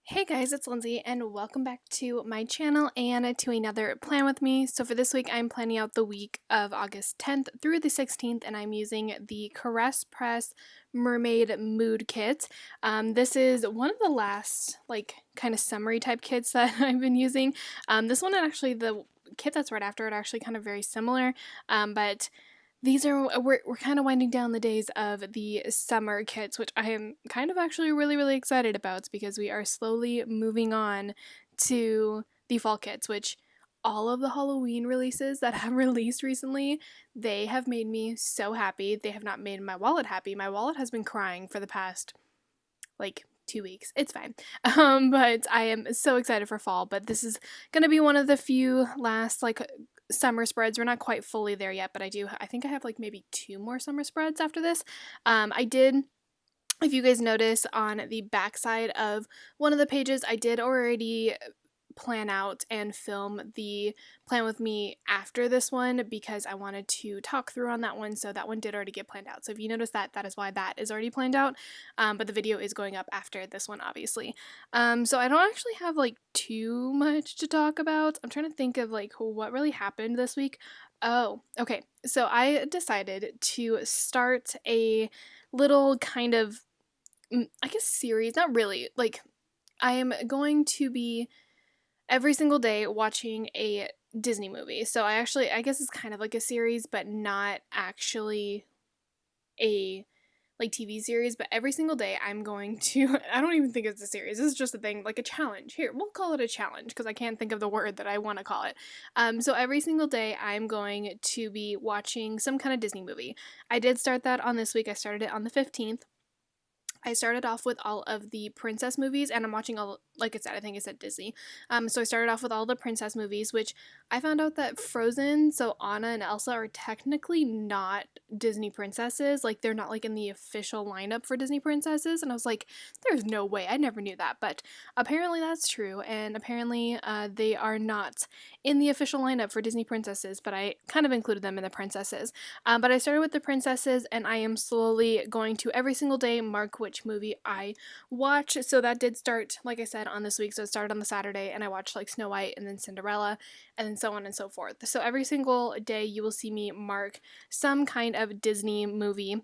Hey guys, it's Lindsay, and welcome back to my channel and to another plan with me. So for this week, I'm planning out the week of August 10th through the 16th, and I'm using the Caress Press Mermaid Mood Kit. This is one of the last, kind of summery type kits that I've been using. This one and actually the kit that's right after it are actually kind of very similar, but we're kind of winding down the days of the summer kits, which I am kind of actually really excited about because we are slowly moving on to the fall kits, which all of the Halloween releases that have released recently, they have made me so happy. They have not made my wallet happy. My wallet has been crying for the past 2 weeks. It's fine. But I am so excited for fall. But this is gonna be one of the few last summer spreads. We're not quite fully there yet, but I think I have maybe two more summer spreads after this. I did, if you guys notice on the backside of one of the pages, I did already plan out and film the plan with me after this one because I wanted to talk through on that one. So that one did already get planned out. So if you notice that, that is why that is already planned out. But the video is going up after this one, obviously. So I don't actually have too much to talk about. I'm trying to think of what really happened this week. Oh, okay. So I decided to start a little kind of, I guess, series. Not really. I am going to be every single day watching a Disney movie. So I guess it's kind of like a series, but not actually a TV series, but every single day I'm going to I don't even think it's a series. This is just a thing, like a challenge. Here, we'll call it a challenge because I can't think of the word that I want to call it. So every single day I'm going to be watching some kind of Disney movie. I did start that on this week. I started it on the 15th. I started off with all of the princess movies, and I'm watching all, like I said, I think I said Disney. So I started off with all the princess movies, which I found out that Frozen, so Anna and Elsa are technically not Disney princesses. They're not in the official lineup for Disney princesses, and I was like, there's no way. I never knew that, but apparently that's true, and apparently they are not in the official lineup for Disney princesses, but I kind of included them in the princesses. But I started with the princesses, and I am slowly going to every single day mark which movie I watch. So that did start, like I said, on this week. So it started on the Saturday, and I watched Snow White and then Cinderella and then so on and so forth. So every single day you will see me mark some kind of Disney movie.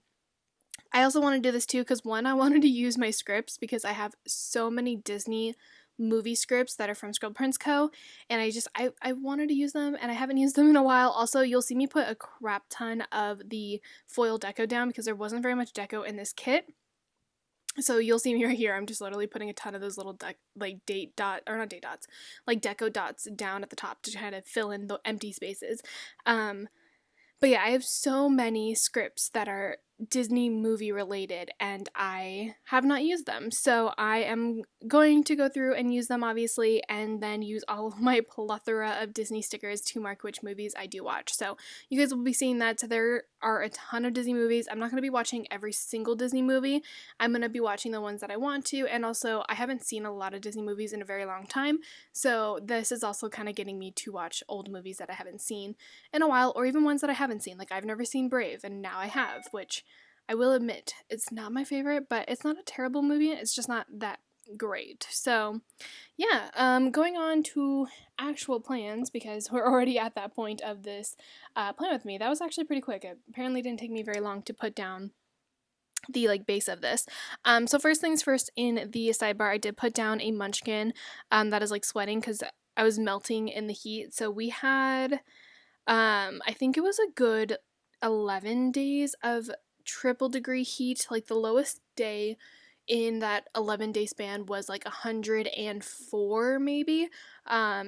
I also want to do this too because one, I wanted to use my scripts because I have so many Disney movie scripts that are from Scribd Prince Co. And I wanted to use them and I haven't used them in a while. Also, you'll see me put a crap ton of the foil deco down because there wasn't very much deco in this kit. So you'll see me right here. I'm just literally putting a ton of those little deco dots down at the top to kind of fill in the empty spaces. But yeah, I have so many scripts that are Disney movie related and I have not used them. So I am going to go through and use them obviously and then use all of my plethora of Disney stickers to mark which movies I do watch. So you guys will be seeing that there are a ton of Disney movies. I'm not going to be watching every single Disney movie. I'm going to be watching the ones that I want to, and also I haven't seen a lot of Disney movies in a very long time. So this is also kind of getting me to watch old movies that I haven't seen in a while, or even ones that I haven't seen. I've never seen Brave, and now I have, which I will admit, it's not my favorite, but it's not a terrible movie. It's just not that great. So, yeah, going on to actual plans, because we're already at that point of this plan with me. That was actually pretty quick. It apparently didn't take me very long to put down the base of this. So first things first, in the sidebar I did put down a munchkin that is sweating because I was melting in the heat. So we had I think it was a good 11 days of triple degree heat. The lowest day in that 11-day span was 104 maybe.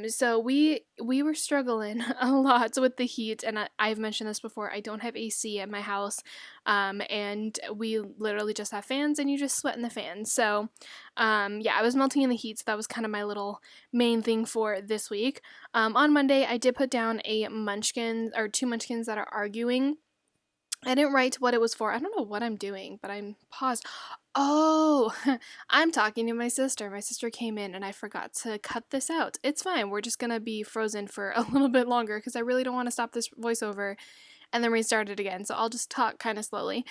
So we were struggling a lot with the heat, and I've mentioned this before, I don't have AC at my house, and we literally just have fans and you just sweat in the fans. So yeah, I was melting in the heat, so that was kind of my little main thing for this week. On Monday I did put down a munchkin, or two munchkins that are arguing. I didn't write what it was for. I don't know what I'm doing, but I'm paused. Oh, I'm talking to my sister. My sister came in and I forgot to cut this out. It's fine. We're just going to be frozen for a little bit longer because I really don't want to stop this voiceover and then restarted again. So I'll just talk kind of slowly.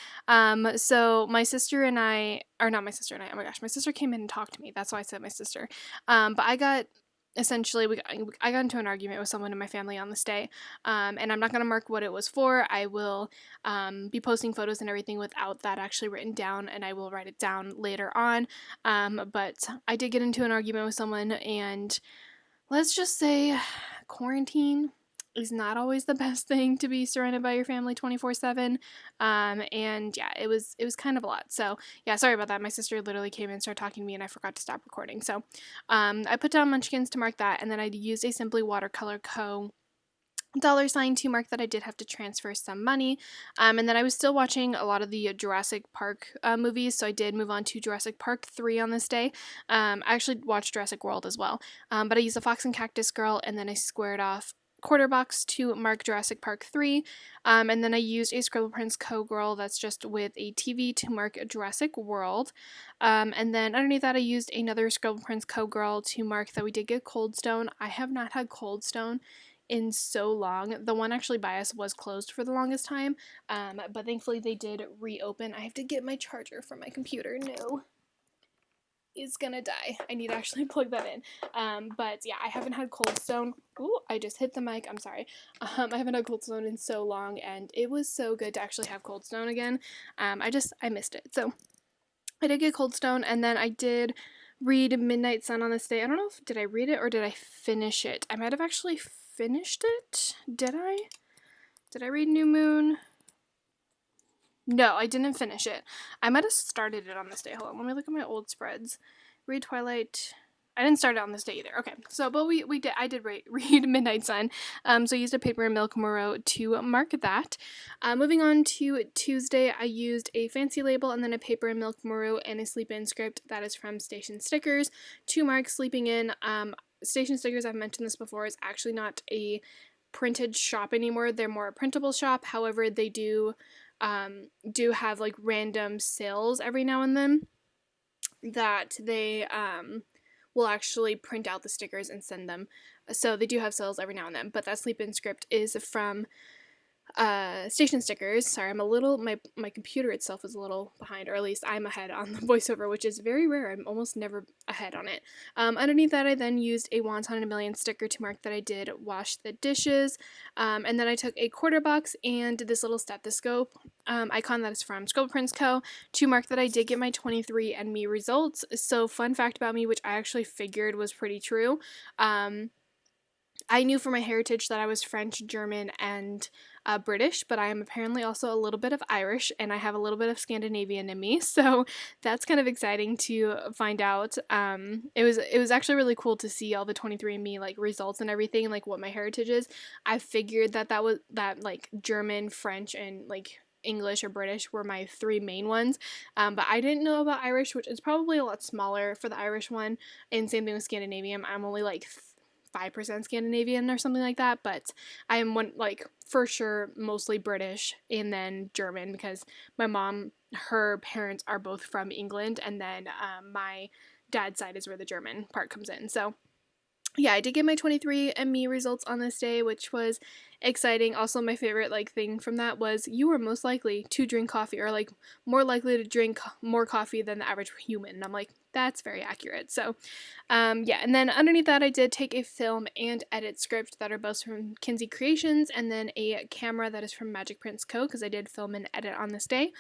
So my sister and I, or not my sister and I, oh my gosh, my sister came in and talked to me. That's why I said my sister. But I got essentially I got into an argument with someone in my family on this day, and I'm not going to mark what it was for. I will be posting photos and everything without that actually written down, and I will write it down later on. But I did get into an argument with someone, and let's just say quarantine is not always the best thing to be surrounded by your family 24/7. And yeah, it was kind of a lot. So yeah, sorry about that. My sister literally came in and started talking to me, and I forgot to stop recording. So I put down Munchkins to mark that, and then I used a Simply Watercolor Co. $sign to mark that I did have to transfer some money. And then I was still watching a lot of the Jurassic Park movies, so I did move on to Jurassic Park 3 on this day. I actually watched Jurassic World as well, but I used a Fox and Cactus Girl, and then I squared off quarter box to mark Jurassic Park 3, and then I used a Scribble Prints Co. Girl that's just with a TV to mark Jurassic World, and then underneath that I used another Scribble Prints Co. Girl to mark that we did get Cold Stone. I have not had Cold Stone in so long. The one actually by us was closed for the longest time, but thankfully they did reopen. I have to get my charger from my computer. No, is gonna die. I need to actually plug that in. But yeah, I haven't had Cold Stone. Ooh, I just hit the mic. I'm sorry. I haven't had Cold Stone in so long, and it was so good to actually have Cold Stone again. I missed it. So I did get Cold Stone, and then I did read Midnight Sun on this day. I don't know if did I read it or did I finish it. I might have actually finished it. Did I? Did I read New Moon? No, I didn't finish it. I might have started it on this day. Hold on, let me look at my old spreads. Read Twilight. I didn't start it on this day either. Okay, so but I did read Midnight Sun. So I used a paper and milk Moreau to mark that. Moving on to Tuesday, I used a fancy label and then a paper and milk Moreau and a sleep in script that is from Station Stickers to mark sleeping in. Station Stickers, I've mentioned this before, is actually not a printed shop anymore. They're more a printable shop. However, they do have like random sales every now and then that they will actually print out the stickers and send them. So they do have sales every now and then. But that sleep in script is from Station Stickers. Sorry, I'm a little, my computer itself is a little behind, or at least I'm ahead on the voiceover, which is very rare. I'm almost never ahead on it. Underneath that, I then used a Once on a Million sticker to mark that I did wash the dishes. And then I took a quarter box and this little stethoscope icon that is from Scribble Prints Co. to mark that I did get my 23andMe results. So fun fact about me, which I actually figured was pretty true. I knew for my heritage that I was French, German, and British, but I am apparently also a little bit of Irish, and I have a little bit of Scandinavian in me, so that's kind of exciting to find out. It was actually really cool to see all the 23andMe like results and everything, like what my heritage is. I figured that like German, French, and like English or British were my three main ones, but I didn't know about Irish, which is probably a lot smaller for the Irish one, and same thing with Scandinavian. I'm only like 5% Scandinavian or something like that, but I am one, like, for sure mostly British and then German, because my mom, her parents are both from England, and then my dad's side is where the German part comes in. So yeah, I did get my 23andMe results on this day, which was exciting. Also, my favorite like thing from that was you were most likely to drink coffee, or like more likely to drink more coffee than the average human. And I'm like, that's very accurate. So yeah, and then underneath that I did take a film and edit script that are both from Kinsey Creations, and then a camera that is from Magic Prints Co. because I did film and edit on this day.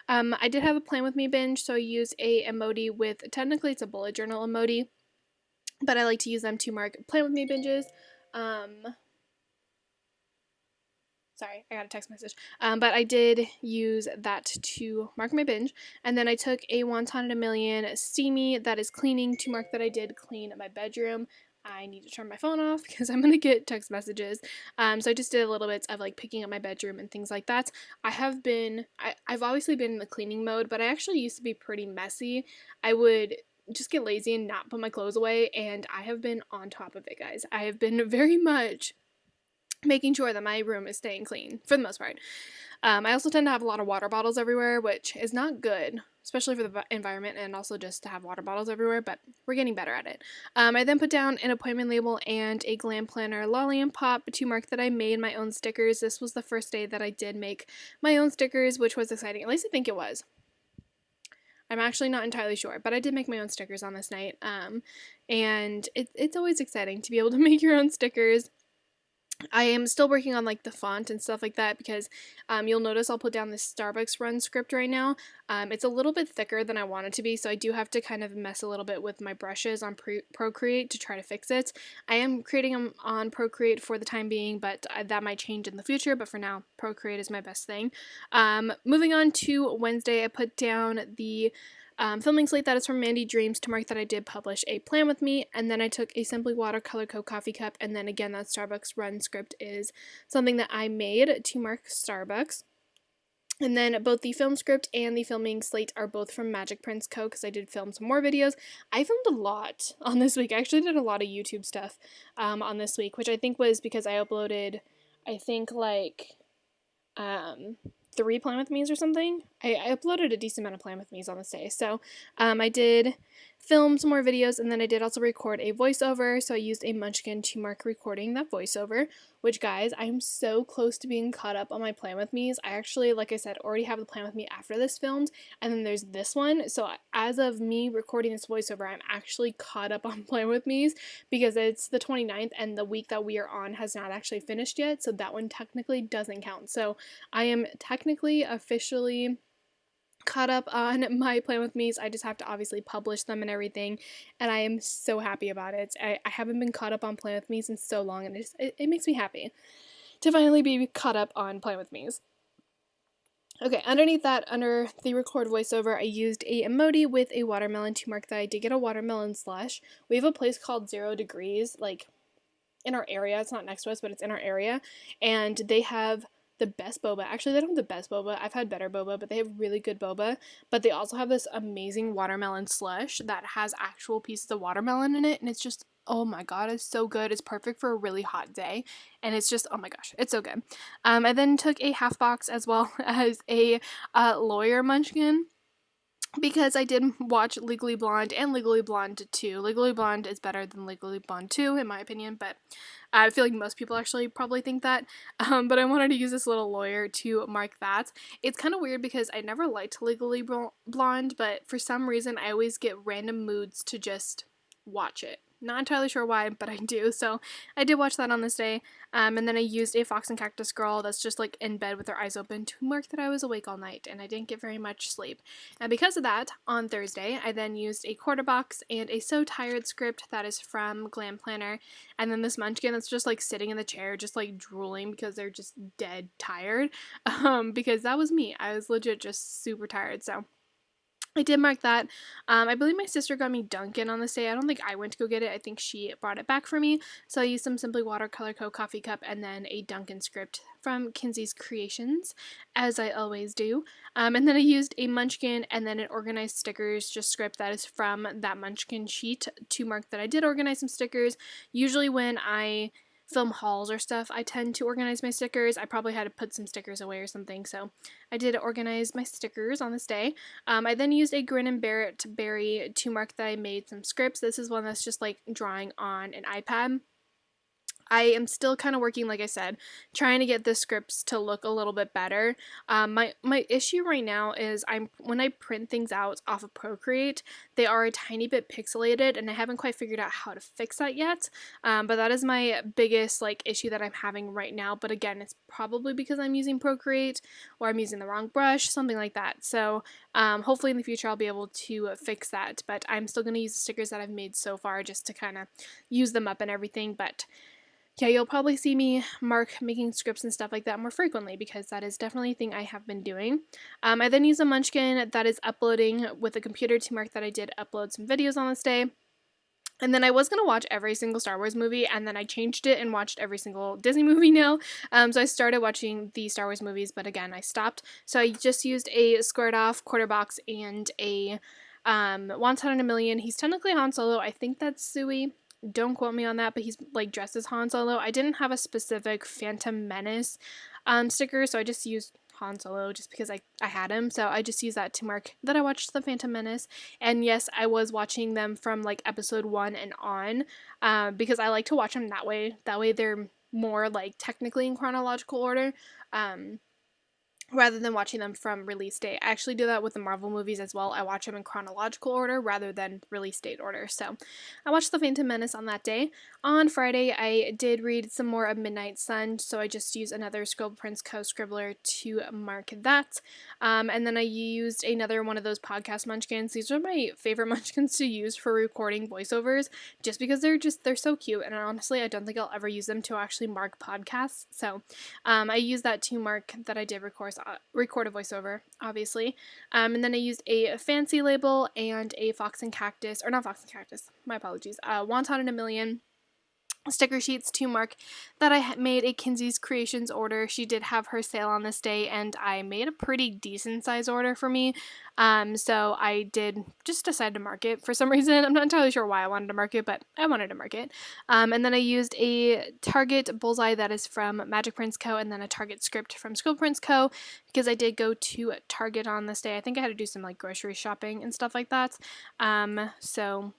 I did have a Plan With Me binge, so I used a emoji with, technically it's a bullet journal emoji, but I like to use them to mark Plan With Me binges. Sorry, I got a text message. But I did use that to mark my binge. And then I took a Once on a Million Steamy that is cleaning to mark that I did clean my bedroom. I need to turn my phone off because I'm going to get text messages. So I just did a little bit of like picking up my bedroom and things like that. I've obviously been in the cleaning mode, but I actually used to be pretty messy. I would just get lazy and not put my clothes away, and I have been on top of it, guys. I have been very much making sure that my room is staying clean for the most part. I also tend to have a lot of water bottles everywhere, which is not good especially for the environment and also just to have water bottles everywhere, but we're getting better at it. I then put down an appointment label and a glam planner lolly and pop to mark that I made my own stickers. This was the first day that I did make my own stickers, which was exciting. At least I think it was. I'm actually not entirely sure, but I did make my own stickers on this night. And it's always exciting to be able to make your own stickers. I am still working on like the font and stuff like that because you'll notice I'll put down this Starbucks run script right now. It's a little bit thicker than I want it to be, so I do have to kind of mess a little bit with my brushes on Procreate to try to fix it. I am creating them on Procreate for the time being, but that might change in the future, but for now, Procreate is my best thing. Moving on to Wednesday, I put down the filming slate that is from Mandy Dreams to mark that I did publish a plan with me, and then I took a Simply Watercolor Co coffee cup, and then again that Starbucks run script is something that I made to mark Starbucks. And then both the film script and the filming slate are both from Magic Prints Co. because I did film some more videos. I filmed a lot on this week. I actually did a lot of YouTube stuff on this week, which I think was because I uploaded, I think like 3 Plan With Me's or something. I uploaded a decent amount of Plan With Me's on this day. So I did film some more videos, and then I did also record a voiceover. So I used a Munchkin to mark recording that voiceover, which guys, I'm so close to being caught up on my Plan With Me's. I actually, like I said, already have the Plan With Me after this filmed, and then there's this one. So as of me recording this voiceover, I'm actually caught up on Plan With Me's because it's the 29th and the week that we are on has not actually finished yet. So that one technically doesn't count. So I am technically officially caught up on my Plan With Me's. I just have to obviously publish them and everything, and I am so happy about it. I haven't been caught up on Plan With Me's in so long, and it makes me happy to finally be caught up on Plan With Me's. Okay, underneath that, under the record voiceover, I used a emoji with a watermelon to mark that I did get a watermelon slush. We have a place called 0 Degrees, like, in our area. It's not next to us, but it's in our area, and they have the best boba. Actually, they don't have the best boba. I've had better boba, but they have really good boba. But they also have this amazing watermelon slush that has actual pieces of watermelon in it, and it's just, oh my god, it's so good. It's perfect for a really hot day, and it's just, oh my gosh, it's so good. I then took a half box as well as a lawyer munchkin, because I did watch Legally Blonde and Legally Blonde 2. Legally Blonde is better than Legally Blonde 2, in my opinion, but I feel like most people actually probably think that. But I wanted to use this little lawyer to mark that. It's kind of weird because I never liked Legally Blonde, but for some reason I always get random moods to just watch it. Not entirely sure why, but I do. So I did watch that on this day. And then I used a Fox and Cactus Girl that's just like in bed with her eyes open to mark that I was awake all night and I didn't get very much sleep. And because of that, on Thursday, I then used a quarter box and a So Tired script that is from Glam Planner. And then this munchkin that's just like sitting in the chair, just like drooling because they're just dead tired. Because that was me. I was legit just super tired. So I did mark that. I believe my sister got me Dunkin' on this day. I don't think I went to go get it. I think she brought it back for me. So I used some Simply Watercolor Co. coffee cup and then a Dunkin' script from Kinsey's Creations, as I always do. And then I used a Munchkin and then an organized stickers just script that is from that Munchkin sheet to mark that I did organize some stickers. Usually when I film hauls or stuff, I tend to organize my stickers. I probably had to put some stickers away or something, so I did organize my stickers on this day. I then used a Grin and Bear It berry to mark that I made some scripts. This is one that's just like drawing on an iPad. I am still kind of working, like I said, trying to get the scripts to look a little bit better. My issue right now is when I print things out off of Procreate, they are a tiny bit pixelated, and I haven't quite figured out how to fix that yet. But that is my biggest issue that I'm having right now. But again, it's probably because I'm using Procreate or I'm using the wrong brush, something like that. So hopefully in the future I'll be able to fix that. But I'm still going to use the stickers that I've made so far just to kind of use them up and everything. But yeah, you'll probably see me making scripts and stuff like that more frequently because that is definitely a thing I have been doing. I then use a Munchkin that is uploading with a computer to mark that I did upload some videos on this day. And then I was going to watch every single Star Wars movie, and then I changed it and watched every single Disney movie now. So I started watching the Star Wars movies, but again, I stopped. So I just used a squared off quarter box and a Once in a Million. He's technically Han Solo. I think that's Sui. Don't quote me on that, but he's like dressed as Han Solo. I didn't have a specific Phantom Menace sticker, so I just used Han Solo just because I had him. So I just used that to mark that I watched The Phantom Menace. And yes, I was watching them from like episode 1 and on, because I like to watch them that way. That way they're more like technically in chronological order. Rather than watching them from release date. I actually do that with the Marvel movies as well. I watch them in chronological order rather than release date order. So I watched The Phantom Menace on that day. On Friday, I did read some more of Midnight Sun, so I just used another Scribble Prince Co. scribbler to mark that. And then I used another one of those podcast munchkins. These are my favorite munchkins to use for recording voiceovers, just because they're so cute, and honestly, I don't think I'll ever use them to actually mark podcasts. So I used that to mark that I did record a voiceover, obviously. And then I used a fancy label and a Fox and Cactus, or not Fox and Cactus, my apologies, Wonton in a Million sticker sheets to mark that I made a Kinsey's Creations order. She did have her sale on this day, and I made a pretty decent size order for me. So I did just decide to mark it for some reason. I'm not entirely sure why I wanted to mark it, but I wanted to mark it. And then I used a Target bullseye that is from Magic Prince Co. and then a Target script from Scribble Prince Co. because I did go to Target on this day. I think I had to do some like grocery shopping and stuff like that. So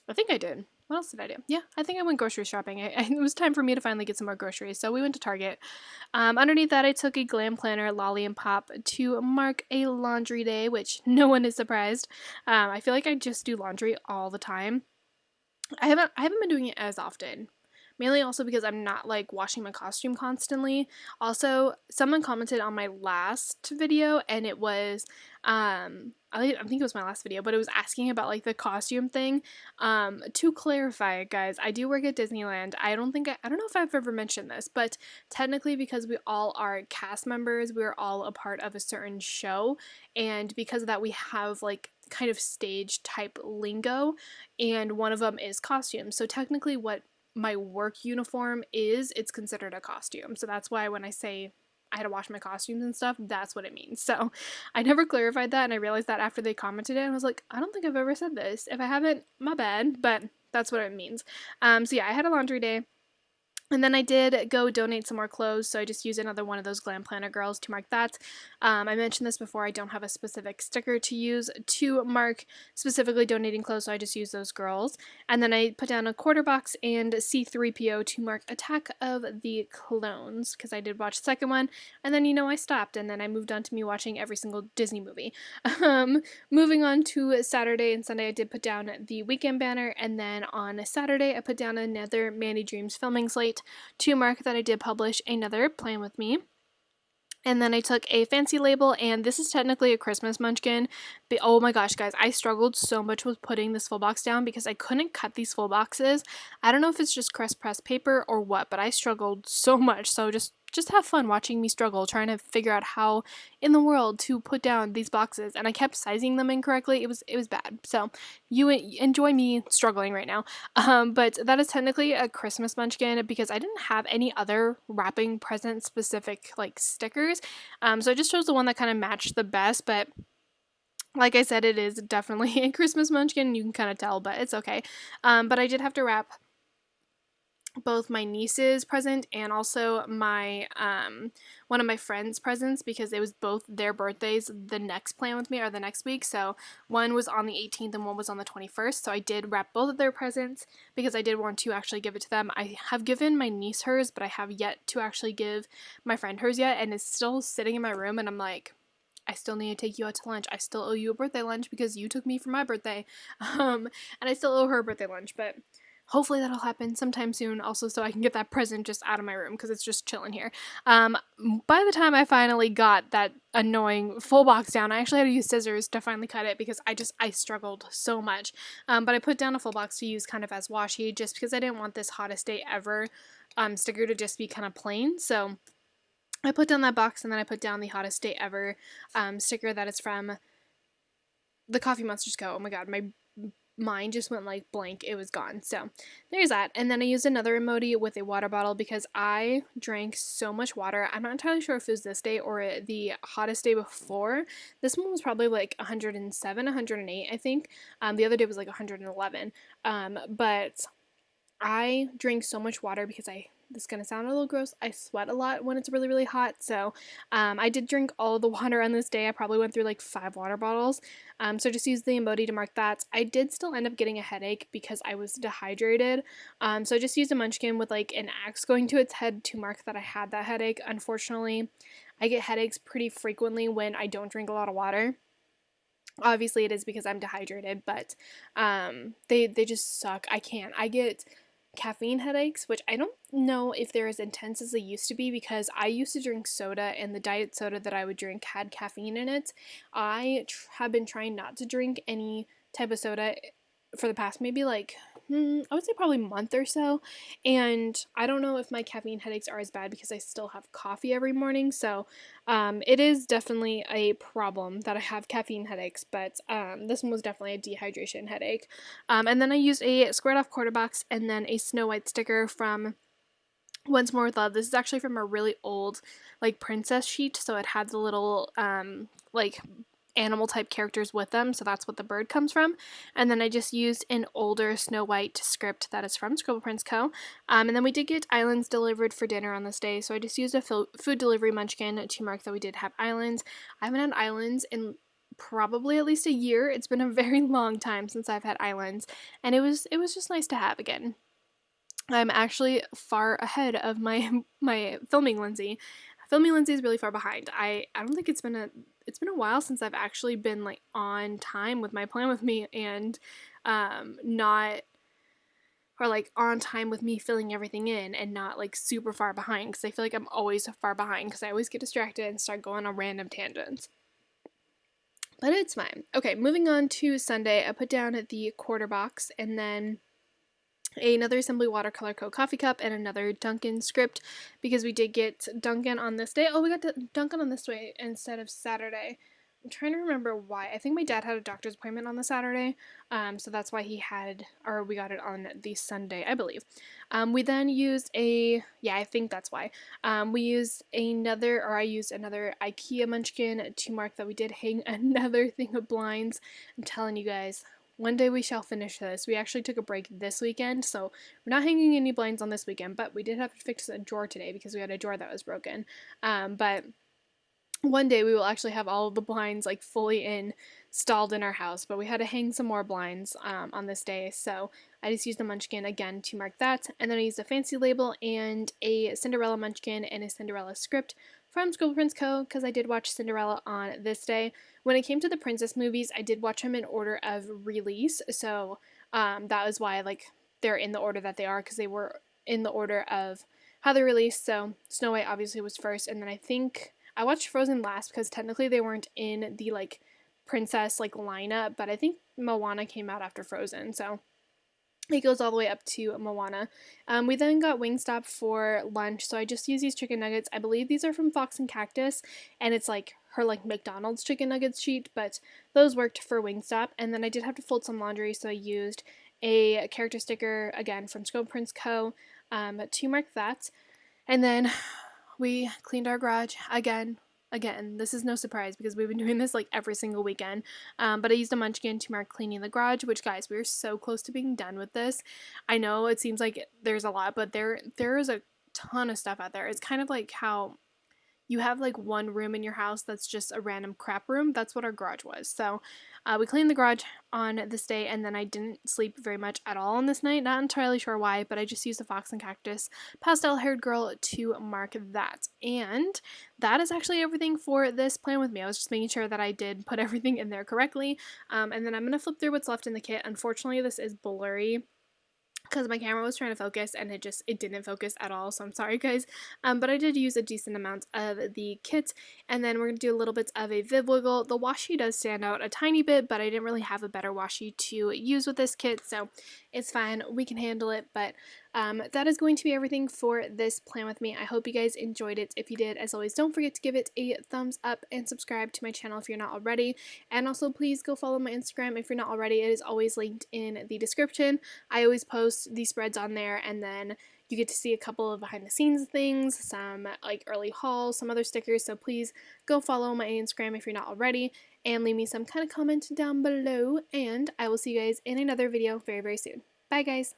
I think I did. What else did I do? Yeah, I think I went grocery shopping. It was time for me to finally get some more groceries, so we went to Target. Underneath that, I took a Glam Planner Lolly and Pop to mark a laundry day, which no one is surprised. I feel like I just do laundry all the time. I haven't been doing it as often. Mainly also because I'm not like washing my costume constantly. Also, someone commented on my last video, and it was I think it was my last video, but it was asking about like the costume thing. To clarify, guys, I do work at Disneyland. I don't know if I've ever mentioned this, but technically because we all are cast members, we're all a part of a certain show, and because of that we have like kind of stage type lingo, and one of them is costume. So technically what my work uniform is, it's considered a costume. So that's why when I say I had to wash my costumes and stuff, that's what it means. So I never clarified that, and I realized that after they commented it, and I was like, I don't think I've ever said this. If I haven't, my bad, but that's what it means. So yeah, I had a laundry day. And then I did go donate some more clothes, so I just used another one of those Glam Planner girls to mark that. I mentioned this before, I don't have a specific sticker to use to mark specifically donating clothes, so I just use those girls. And then I put down a quarter box and C-3PO to mark Attack of the Clones, because I did watch the second one, and then, I stopped, and then I moved on to me watching every single Disney movie. Moving on to Saturday and Sunday, I did put down the weekend banner, and then on Saturday, I put down another Mandy Dreams filming slate to mark that I did publish another Plan With Me. And then I took a fancy label, and this is technically a Christmas munchkin, but oh my gosh, guys, I struggled so much with putting this full box down because I couldn't cut these full boxes. I don't know if it's just press paper or what, but I struggled so much, so just have fun watching me struggle, trying to figure out how in the world to put down these boxes, and I kept sizing them incorrectly. It was bad, so you enjoy me struggling right now. But that is technically a Christmas munchkin because I didn't have any other wrapping present specific like stickers, so I just chose the one that kind of matched the best. But like I said, it is definitely a Christmas munchkin, you can kind of tell, but it's okay. But I did have to wrap both my niece's present and also my one of my friends' presents because it was both their birthdays the next Plan With Me or the next week. So one was on the 18th and one was on the 21st. So I did wrap both of their presents because I did want to actually give it to them. I have given my niece hers, but I have yet to actually give my friend hers yet, and it's still sitting in my room, and I'm like, I still need to take you out to lunch. I still owe you a birthday lunch because you took me for my birthday. And I still owe her a birthday lunch, but hopefully that'll happen sometime soon, also so I can get that present just out of my room because it's just chilling here. By the time I finally got that annoying full box down, I actually had to use scissors to finally cut it because I struggled so much. But I put down a full box to use kind of as washi just because I didn't want this Hottest Day Ever sticker to just be kind of plain. So I put down that box, and then I put down the Hottest Day Ever sticker that is from the Coffee Monsters Co. Oh my god, my mind just went like blank. It was gone. So there's that. And then I used another emoji with a water bottle because I drank so much water. I'm not entirely sure if it was this day or the hottest day before. This one was probably like 107, 108, I think. The other day was like 111. But I drank so much water because I this is going to sound a little gross. I sweat a lot when it's really, really hot. So I did drink all the water on this day. I probably went through like 5 water bottles. So just use the emoji to mark that. I did still end up getting a headache because I was dehydrated. So I just used a munchkin with like an axe going to its head to mark that I had that headache. Unfortunately, I get headaches pretty frequently when I don't drink a lot of water. Obviously, it is because I'm dehydrated, but they just suck. I get caffeine headaches, which I don't know if they're as intense as they used to be, because I used to drink soda, and the diet soda that I would drink had caffeine in it. Have been trying not to drink any type of soda for the past maybe like I would say probably month or so, and I don't know if my caffeine headaches are as bad because I still have coffee every morning. So it is definitely a problem that I have caffeine headaches, but this one was definitely a dehydration headache. And then I used a squared off quarter box and then a Snow White sticker from Once More with Love. This is actually from a really old like princess sheet, so it had the little like animal type characters with them, so that's what the bird comes from. And then I just used an older Snow White script that is from Scribble Prince Co. And then we did get islands delivered for dinner on this day, so I just used a food delivery munchkin to mark that we did have islands. I haven't had islands in probably at least a year. It's been a very long time since I've had islands, and it was just nice to have again. I'm actually far ahead of my filming Lindsay. Filming Lindsay is really far behind. I don't think it's been a while since I've actually been like on time with my plan with me, and not, or like on time with me filling everything in and not like super far behind, because I feel like I'm always far behind because I always get distracted and start going on random tangents. But it's fine. Okay, moving on to Sunday. I put down the quarter box and then another Simply Watercolor Co. coffee cup and another Dunkin' script, because we did get Dunkin' on this day. Oh, we got Dunkin' on this way instead of Saturday. I'm trying to remember why. I think my dad had a doctor's appointment on the Saturday, so that's why we got it on the Sunday, I believe. We then used I think that's why. I used another IKEA munchkin to mark that we did hang another thing of blinds. I'm telling you guys, one day we shall finish this. We actually took a break this weekend, so we're not hanging any blinds on this weekend, but we did have to fix a drawer today because we had a drawer that was broken. But one day we will actually have all of the blinds like fully installed in our house, but we had to hang some more blinds on this day, so I just used a munchkin again to mark that, and then I used a fancy label and a Cinderella munchkin and a Cinderella script from Scribble Prince Co. because I did watch Cinderella on this day. When it came to the princess movies, I did watch them in order of release, so that was why like they're in the order that they are, because they were in the order of how they released. So Snow White obviously was first, and then I think I watched Frozen last because technically they weren't in the like princess like lineup, but I think Moana came out after Frozen, so it goes all the way up to Moana. We then got Wingstop for lunch, so I just used these chicken nuggets. I believe these are from Fox and Cactus, and it's like her like McDonald's chicken nuggets sheet, but those worked for Wingstop. And then I did have to fold some laundry, so I used a character sticker again from Scribble Prince Co. To mark that. And then we cleaned our garage again. This is no surprise because we've been doing this like every single weekend. But I used a munchkin to mark cleaning the garage, which, guys, we're so close to being done with this. I know it seems like there's a lot, but there is a ton of stuff out there. It's kind of like how you have like one room in your house that's just a random crap room. That's what our garage was. So we cleaned the garage on this day, and then I didn't sleep very much at all on this night. Not entirely sure why, but I just used the Fox and Cactus pastel haired girl to mark that. And that is actually everything for this plan with me. I was just making sure that I did put everything in there correctly. And then I'm going to flip through what's left in the kit. Unfortunately, this is blurry because my camera was trying to focus and it didn't focus at all, so I'm sorry guys. But I did use a decent amount of the kit, and then we're going to do a little bit of a Viv Wiggle. The washi does stand out a tiny bit, but I didn't really have a better washi to use with this kit, so it's fine, we can handle it. But that is going to be everything for this plan with me. I hope you guys enjoyed it. If you did, as always, don't forget to give it a thumbs up and subscribe to my channel if you're not already, and also please go follow my Instagram if you're not already. It is always linked in the description. I always post these spreads on there, and then you get to see a couple of behind the scenes things, some like early hauls, some other stickers, so please go follow my Instagram if you're not already, and leave me some kind of comment down below, and I will see you guys in another video very, very soon. Bye guys!